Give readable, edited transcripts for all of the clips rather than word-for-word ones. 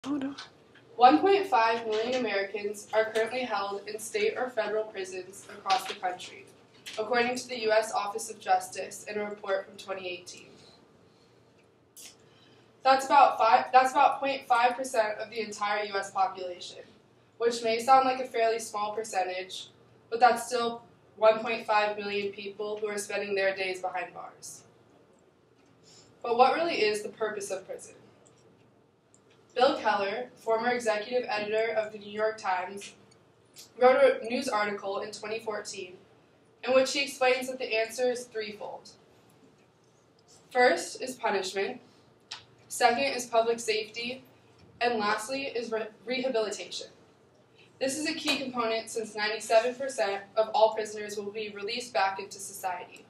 No. 1.5 million Americans are currently held in state or federal prisons across the country, according to the U.S. Office of Justice in a report from 2018. That's about 0.5% of the entire U.S. population, which may sound like a fairly small percentage, but that's still 1.5 million people who are spending their days behind bars. But what really is the purpose of prison? Bill Keller, former executive editor of the New York Times, wrote a news article in 2014 in which he explains that the answer is threefold. First is punishment, second is public safety, and lastly is rehabilitation. This is a key component since 97% of all prisoners will be released back into society.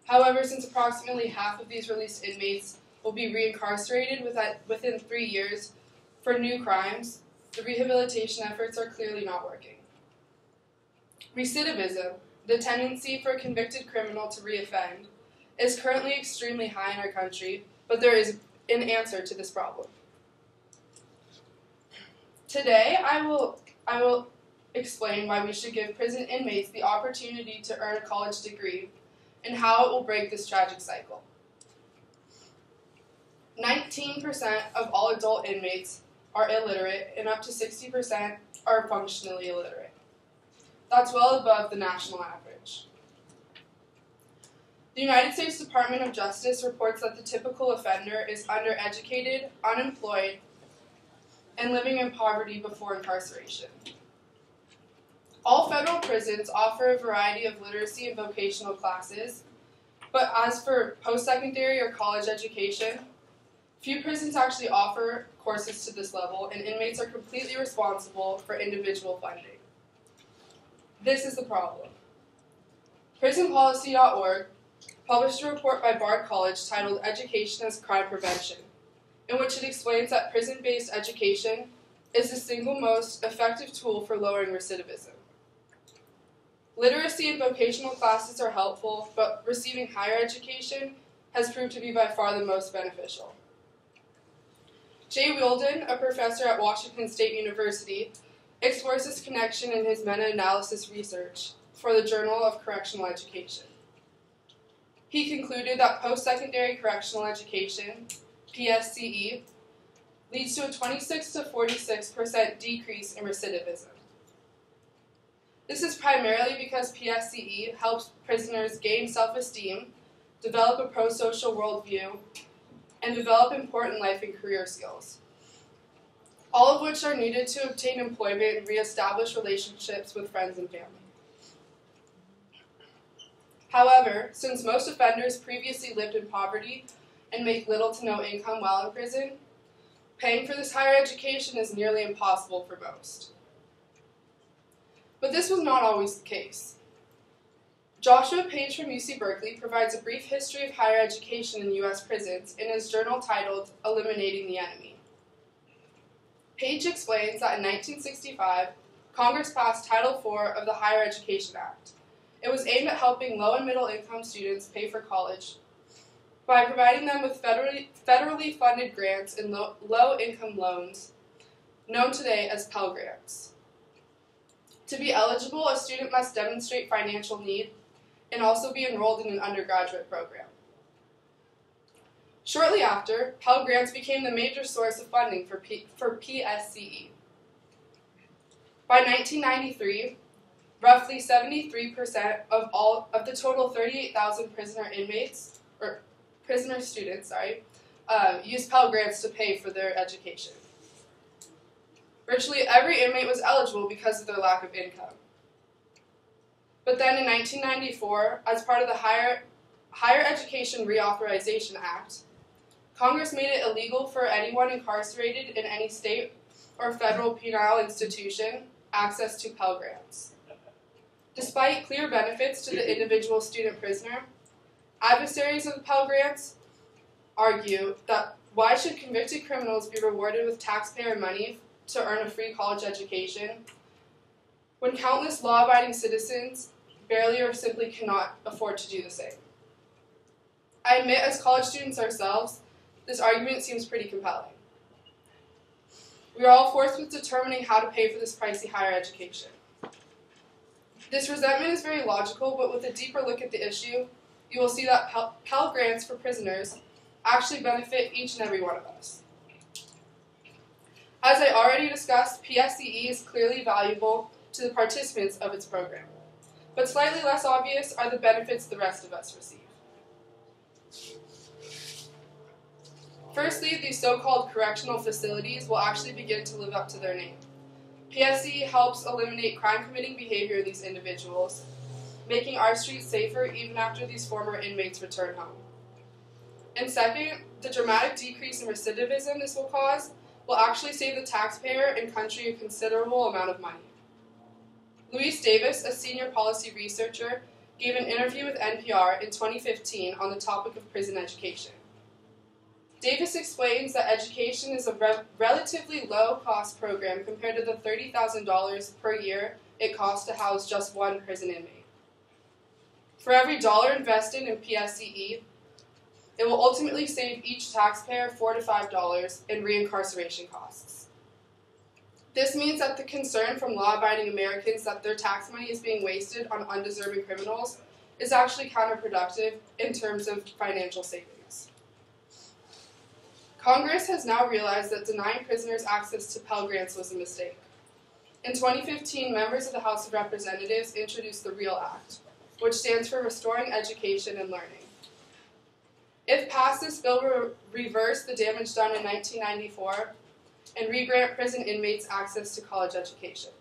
However, since approximately half of these released inmates will be reincarcerated within 3 years for new crimes, the rehabilitation efforts are clearly not working. Recidivism, the tendency for a convicted criminal to reoffend, is currently extremely high in our country, but there is an answer to this problem. Today, I will explain why we should give prison inmates the opportunity to earn a college degree and how it will break this tragic cycle. 19% of all adult inmates are illiterate, and up to 60% are functionally illiterate. That's well above the national average. The United States Department of Justice reports that the typical offender is undereducated, unemployed, and living in poverty before incarceration. All federal prisons offer a variety of literacy and vocational classes, but as for post-secondary or college education, few prisons actually offer courses to this level, and inmates are completely responsible for individual funding. This is the problem. PrisonPolicy.org published a report by Bard College titled Education as Crime Prevention, in which it explains that prison-based education is the single most effective tool for lowering recidivism. Literacy and vocational classes are helpful, but receiving higher education has proved to be by far the most beneficial. Jay Wilden, a professor at Washington State University, explores this connection in his meta-analysis research for the Journal of Correctional Education. He concluded that post-secondary correctional education, PSCE, leads to a 26 to 46% decrease in recidivism. This is primarily because PSCE helps prisoners gain self-esteem, develop a pro-social worldview, and develop important life and career skills, all of which are needed to obtain employment and reestablish relationships with friends and family. However, since most offenders previously lived in poverty and make little to no income while in prison, paying for this higher education is nearly impossible for most. But this was not always the case. Joshua Page from UC Berkeley provides a brief history of higher education in U.S. prisons in his journal titled Eliminating the Enemy. Page explains that in 1965, Congress passed Title IV of the Higher Education Act. It was aimed at helping low and middle income students pay for college by providing them with federally funded grants and low-income loans, known today as Pell Grants. To be eligible, a student must demonstrate financial need and also be enrolled in an undergraduate program. Shortly after, Pell Grants became the major source of funding for PSCE. By 1993, roughly 73% of the total 38,000 prisoner students used Pell Grants to pay for their education. Virtually every inmate was eligible because of their lack of income. But then in 1994, as part of the Higher Education Reauthorization Act, Congress made it illegal for anyone incarcerated in any state or federal penal institution access to Pell Grants. Despite clear benefits to the individual student prisoner, adversaries of Pell Grants argue that why should convicted criminals be rewarded with taxpayer money to earn a free college education when countless law-abiding citizens barely or simply cannot afford to do the same? I admit, as college students ourselves, this argument seems pretty compelling. We are all forced with determining how to pay for this pricey higher education. This resentment is very logical, but with a deeper look at the issue, you will see that Pell Grants for prisoners actually benefit each and every one of us. As I already discussed, PSEE is clearly valuable to the participants of its program, but slightly less obvious are the benefits the rest of us receive. Firstly, these so-called correctional facilities will actually begin to live up to their name. PSEE helps eliminate crime-committing behavior in these individuals, making our streets safer even after these former inmates return home. And second, the dramatic decrease in recidivism this will cause will actually save the taxpayer and country a considerable amount of money. Louise Davis, a senior policy researcher, gave an interview with NPR in 2015 on the topic of prison education. Davis explains that education is a relatively low-cost program compared to the $30,000 per year it costs to house just one prison inmate. For every dollar invested in PSEE, it will ultimately save each taxpayer $4 to $5 in reincarceration costs. This means that the concern from law-abiding Americans that their tax money is being wasted on undeserving criminals is actually counterproductive in terms of financial savings. Congress has now realized that denying prisoners access to Pell Grants was a mistake. In 2015, members of the House of Representatives introduced the REAL Act, which stands for Restoring Education and Learning. If passed, this bill will reverse the damage done in 1994 and re-grant prison inmates access to college education.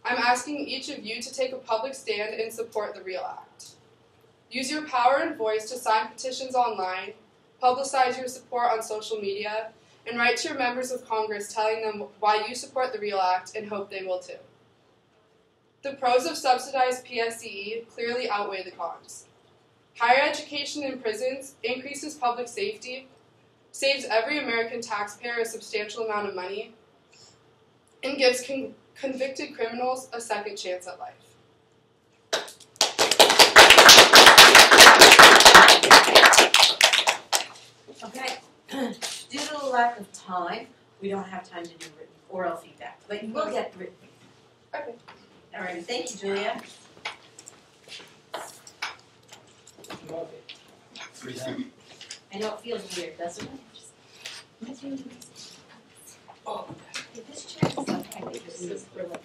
I'm asking each of you to take a public stand and support the REAL Act. Use your power and voice to sign petitions online, publicize your support on social media, and write to your members of Congress telling them why you support the REAL Act and hope they will too. The pros of subsidized PSEE clearly outweigh the cons. Higher education in prisons increases public safety, saves every American taxpayer a substantial amount of money, and gives convicted criminals a second chance at life. Okay, due to the lack of time, we don't have time to do oral feedback, but you will get written. Okay. All right, thank you, Julia. I know it feels weird, doesn't it? Oh, this chair is okay. This is really